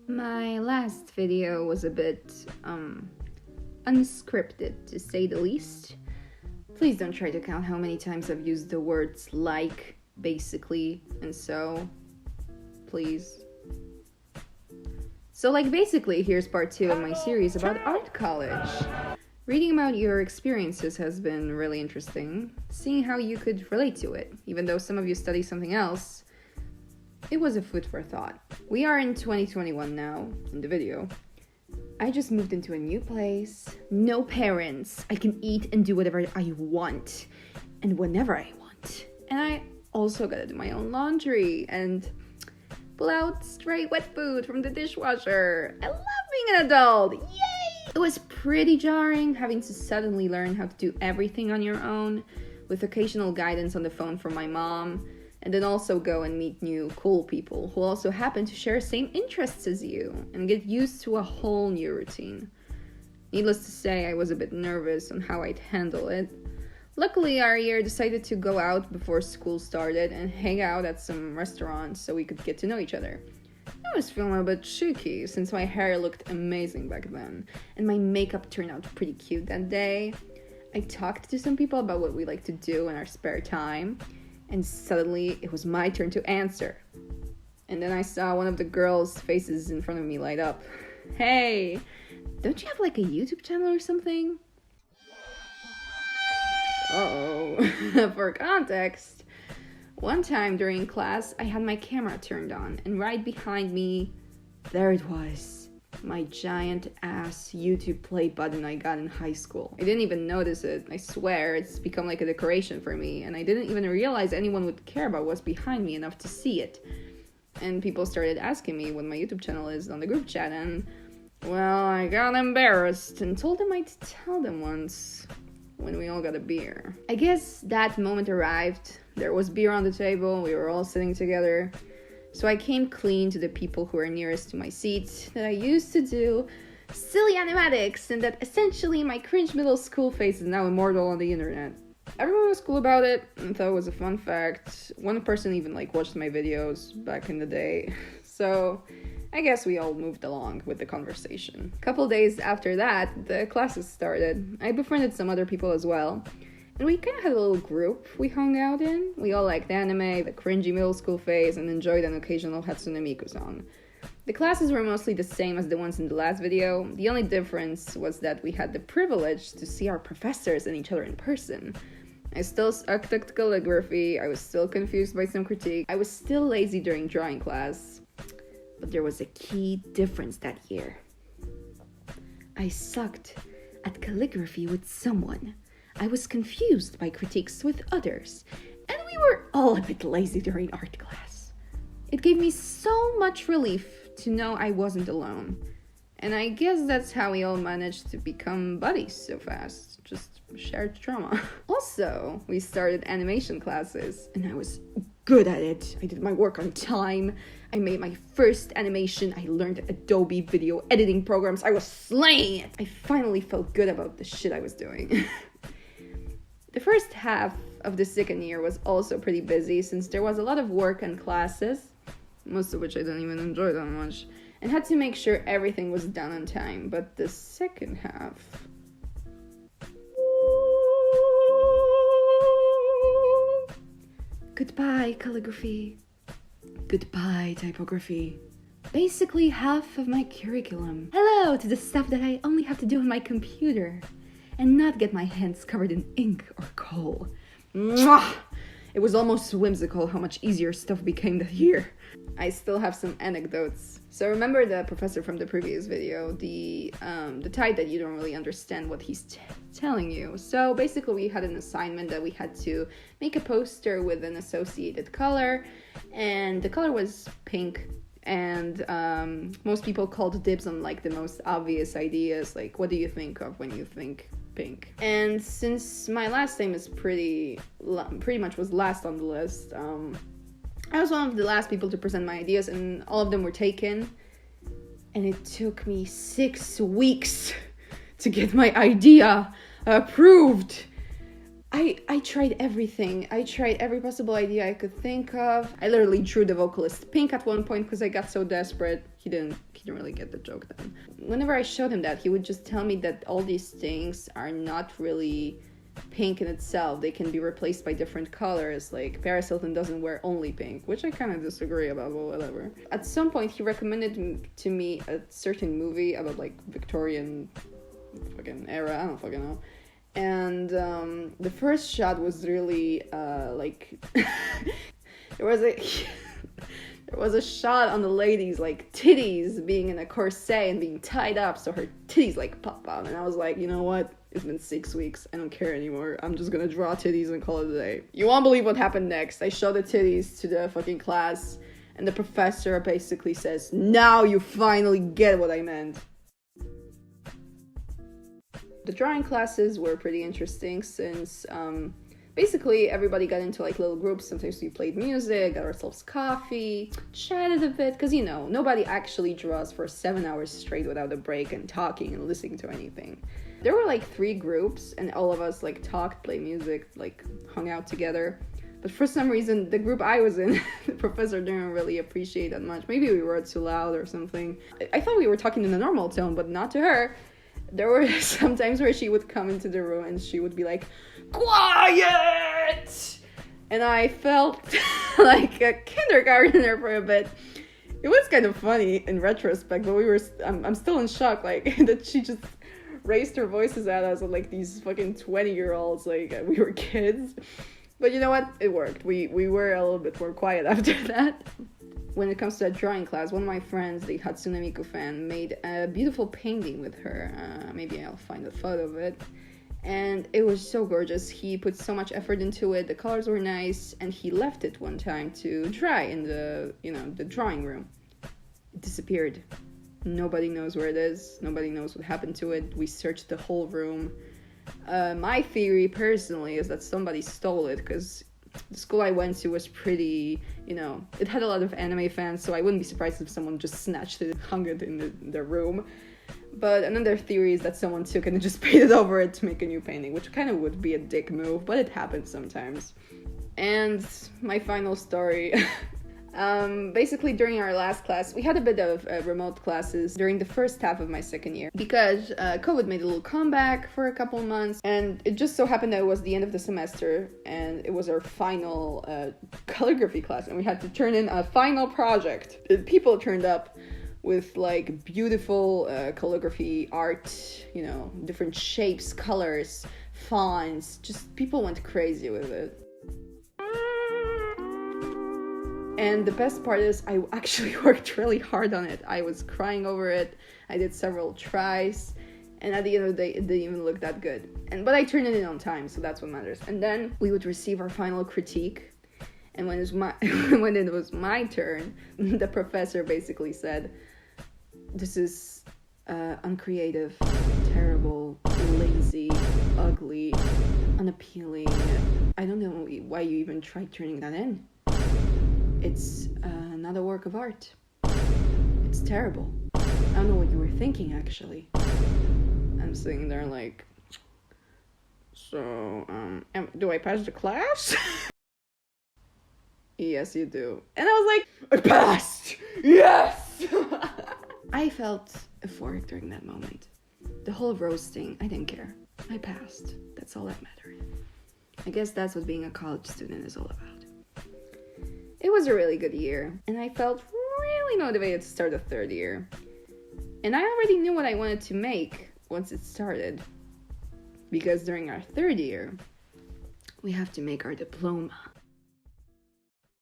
My last video was a bit, unscripted, to say the least. Please don't try to count how many times I've used the words like, basically, and so. Please. So, basically, here's part 2 of my series about art college. Reading about your experiences has been really interesting, seeing how you could relate to it, even though some of you study something else. It was a food for thought. We are in 2021 now, in the video. I just moved into a new place, no parents, I can eat and do whatever I want, and whenever I want. And I also gotta do my own laundry, and pull out stray wet food from the dishwasher. I love being an adult, yay! It was pretty jarring having to suddenly learn how to do everything on your own, with occasional guidance on the phone from my mom, and then also go and meet new cool people who also happen to share the same interests as you, and get used to a whole new routine. Needless to say, I was a bit nervous on how I'd handle it. Luckily, our year decided to go out before school started and hang out at some restaurants so we could get to know each other. I was feeling a bit cheeky since my hair looked amazing back then, and my makeup turned out pretty cute that day. I talked to some people about what we like to do in our spare time, and suddenly it was my turn to answer. And then I saw one of the girls' faces in front of me light up. Hey, don't you have a YouTube channel or something? Uh-oh. For context, one time during class, I had my camera turned on, and right behind me, there it was. My giant ass YouTube play button I got in high school. I didn't even notice it, I swear, it's become like a decoration for me, and I didn't even realize anyone would care about what's behind me enough to see it. And people started asking me what my YouTube channel is on the group chat, and, well, I got embarrassed and told them I'd tell them once when we all got a beer. I guess that moment arrived. There was beer on the table, we were all sitting together. So I came clean to the people who were nearest to my seat that I used to do silly animatics, and that essentially my cringe middle school face is now immortal on the internet. Everyone was cool about it and thought it was a fun fact. One person even watched my videos back in the day. So I guess we all moved along with the conversation. A couple days after that, the classes started. I befriended some other people as well. And we kind of had a little group we hung out in. We all liked anime, the cringy middle school phase, and enjoyed an occasional Hatsune Miku song. The classes were mostly the same as the ones in the last video. The only difference was that we had the privilege to see our professors and each other in person. I still sucked at calligraphy, I was still confused by some critique, I was still lazy during drawing class. But there was a key difference that year. I sucked at calligraphy with someone. I was confused by critiques with others, and we were all a bit lazy during art class. It gave me so much relief to know I wasn't alone, and I guess that's how we all managed to become buddies so fast, just shared trauma. Also, we started animation classes, and I was good at it. I did my work on time, I made my first animation, I learned Adobe video editing programs, I was slaying it! I finally felt good about the shit I was doing. The first half of the second year was also pretty busy since there was a lot of work and classes, most of which I didn't even enjoy that much, and had to make sure everything was done on time. But the second half... Goodbye, calligraphy. Goodbye, typography. Basically half of my curriculum. Hello to the stuff that I only have to do on my computer and not get my hands covered in ink or coal. Mwah! It was almost whimsical how much easier stuff became that year. I still have some anecdotes. So remember the professor from the previous video, the type that you don't really understand what he's telling you. So basically we had an assignment that we had to make a poster with an associated color, and the color was pink. And most people called dibs on the most obvious ideas, what do you think of when you think pink? And since my last name is pretty much was last on the list, I was one of the last people to present my ideas, and all of them were taken. And it took me 6 weeks to get my idea approved. I tried everything. I tried every possible idea I could think of. I literally drew the vocalist pink at one point because I got so desperate. He didn't really get the joke then. Whenever I showed him that, he would just tell me that all these things are not really pink in itself. They can be replaced by different colors. Like Paris Hilton doesn't wear only pink, which I kind of disagree about, but whatever. At some point, he recommended to me a certain movie about like Victorian fucking era. I don't fucking know. And the first shot was really like there was a there was a shot on the lady's like titties being in a corset and being tied up so her titties like pop out, and I was like, you know what, it's been 6 weeks, I don't care anymore, I'm just gonna draw titties and call it a day. You won't believe what happened next. I showed the titties to the fucking class and the professor basically says, now you finally get what I meant. The drawing classes were pretty interesting since basically everybody got into like little groups. Sometimes we played music, got ourselves coffee, chatted a bit, because you know, nobody actually draws for 7 hours straight without a break and talking and listening to anything. There were like 3 groups and all of us like talked, played music, like hung out together. But for some reason, the group I was in, the professor didn't really appreciate that much. Maybe we were too loud or something. I thought we were talking in a normal tone, but not to her. There were some times where she would come into the room and she would be like, quiet! And I felt like a kindergartner for a bit. It was kind of funny in retrospect, but I'm still in shock, like, that she just raised her voices at us like these fucking 20-year-olds, like we were kids. But you know what? It worked. We were a little bit more quiet after that. When it comes to that drawing class, one of my friends, the Hatsune Miku fan, made a beautiful painting with her. Maybe I'll find a photo of it. And it was so gorgeous. He put so much effort into it. The colors were nice. And he left it one time to dry in the drawing room. It disappeared. Nobody knows where it is. Nobody knows what happened to it. We searched the whole room. My theory, personally, is that somebody stole it, because the school I went to was pretty, it had a lot of anime fans, so I wouldn't be surprised if someone just snatched it and hung it in their room. But another theory is that someone took it and just painted over it to make a new painting, which kind of would be a dick move, but it happens sometimes. And my final story. Basically, during our last class, we had a bit of remote classes during the first half of my second year because COVID made a little comeback for a couple months, and it just so happened that it was the end of the semester and it was our final calligraphy class, and we had to turn in a final project. People turned up with like beautiful calligraphy art, different shapes, colors, fonts. Just people went crazy with it. And the best part is I actually worked really hard on it. I was crying over it. I did several tries. And at the end of the day, it didn't even look that good. But I turned it in on time, so that's what matters. And then we would receive our final critique. And when it was my turn, the professor basically said, this is uncreative, terrible, lazy, ugly, unappealing. I don't know why you even tried turning that in. It's not a work of art. It's terrible. I don't know what you were thinking, actually. I'm sitting there like, so, do I pass the class? Yes, you do. And I was like, I passed! Yes! I felt euphoric during that moment. The whole roasting, I didn't care. I passed. That's all that mattered. I guess that's what being a college student is all about. It was a really good year, and I felt really motivated to start the third year. And I already knew what I wanted to make once it started. Because during our third year, we have to make our diploma.